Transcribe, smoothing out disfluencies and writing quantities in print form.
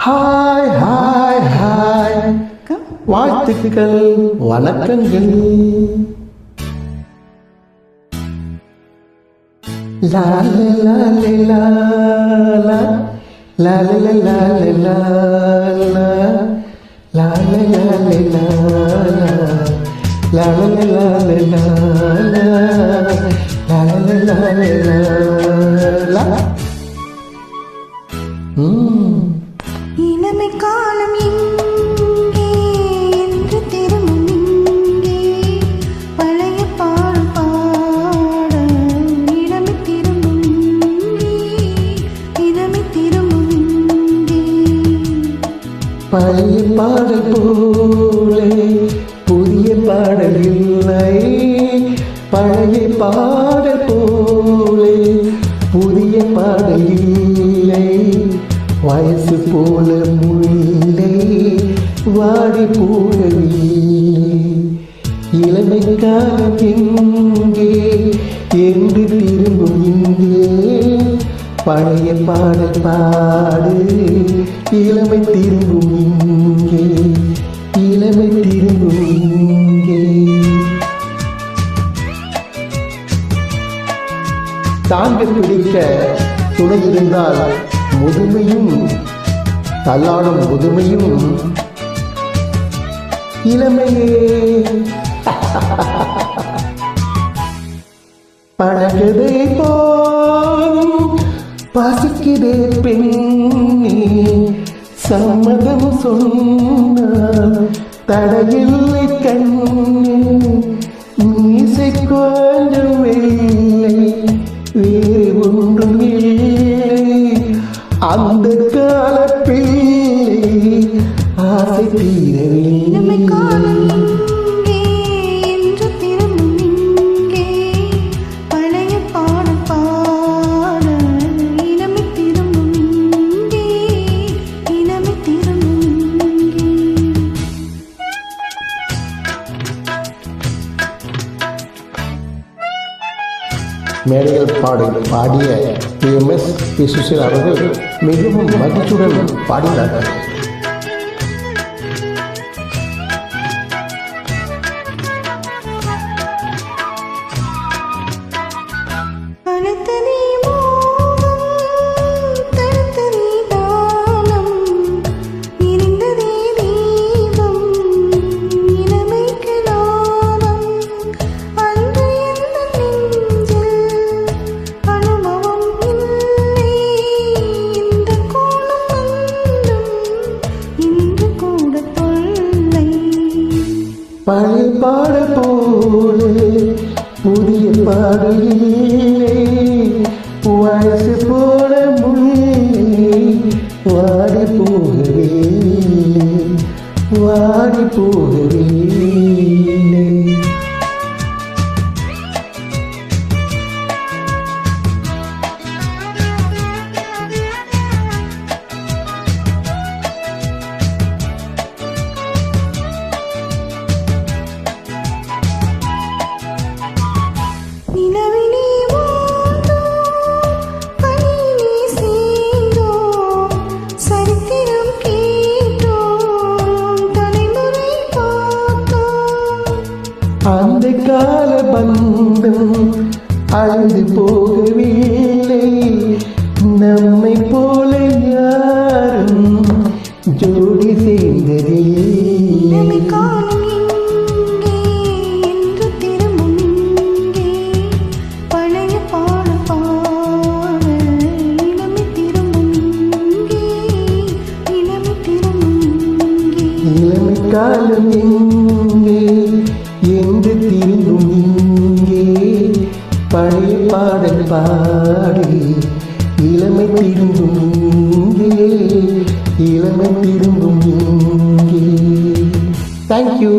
Hi hi hi, வாழ்த்துக்கள், வணக்கங்கள். லா லா லா லா லா லா லா லா லா லா லா லா லா லா. இளமை காலம் எங்கே என்று திரும்பும் இங்கே பழைய பாடல் பாட இளமை திரும்பும் இங்கே இளமை திரும்பும் இங்கே. பழைய பாடல் போலே புதிய பாடல் இல்லை, பழைய பாடல் போலே புதிய பாடல் இல்லை, வயசு போல முல்லை வாடி போகவில்லை. இளமை காலம் எங்கே என்று திரும்பும் இங்கே பழைய பாடல் பாடு இளமை திரும்பும் இங்கே இளமை திரும்பும் இங்கே. தாங்க பிடிக்க துணை இருந்தால் முதுமையும் தள்ளாடும் முதுமையும் இளமையே. பழகதை போலும் பசிக்குதே பெண்ணே, சம்மதம் சொன்னால் தடையில்லை கண்ணே, மீசை கொஞ்சம் வெள்ளை வேறு ஒன்றும் இல்லை, அந்த கால பிள்ளை ஆசை இளமை தீரவில்லை. காலம் எங்கே என்று திரும்பும் இங்கே பழைய பாடல் பாட இளமை திரும்பும் இங்கே இளமை திரும்பும் இங்கே. மேடைகள் பாடிய PMS பி. சுசீலா அவர்கள் மிகவும் மகிழ்ச்சியுடன் பாடினார்கள். அனைத்தனே மோகம் தடுத்ததே தானம் இருந்ததே தீபம் இளமைக்கு லாபம் அன்று எந்த நெஞ்சில் அனுபவம் இல்லை இந்த கோலம் வந்தும் இன்று கூட தொல்லை. பழைய பாடல் போல புதிய பாடல் இல்லை, வயசு போல முல்லை வாடி போகவில்லை வாடி போகவில்லை. நிலவிலே வாழ்ந்தோம், பனியிலே சேர்ந்தோம், சரித்திரம் கேட்டோம், தலைமுறை பார்த்தோம். அந்த கால பந்தம் அழிந்து போகவில்லை, நம்மை போல யாரும் ஜோடி சேர்ந்ததில்லை. இளமை காலம் எங்கே என்று திரும்பும் இங்கே பழைய பாடல் பாட இளமை திரும்பும் இங்கே இளமை திரும்பும் இங்கே. இளமை காலம் எங்கே என்று திரும்பும் இங்கே பழைய பாடல் பாடி இளமை திரும்பும் இங்கே இளமை திரும்பும் இங்கே. தேங்க்யூ.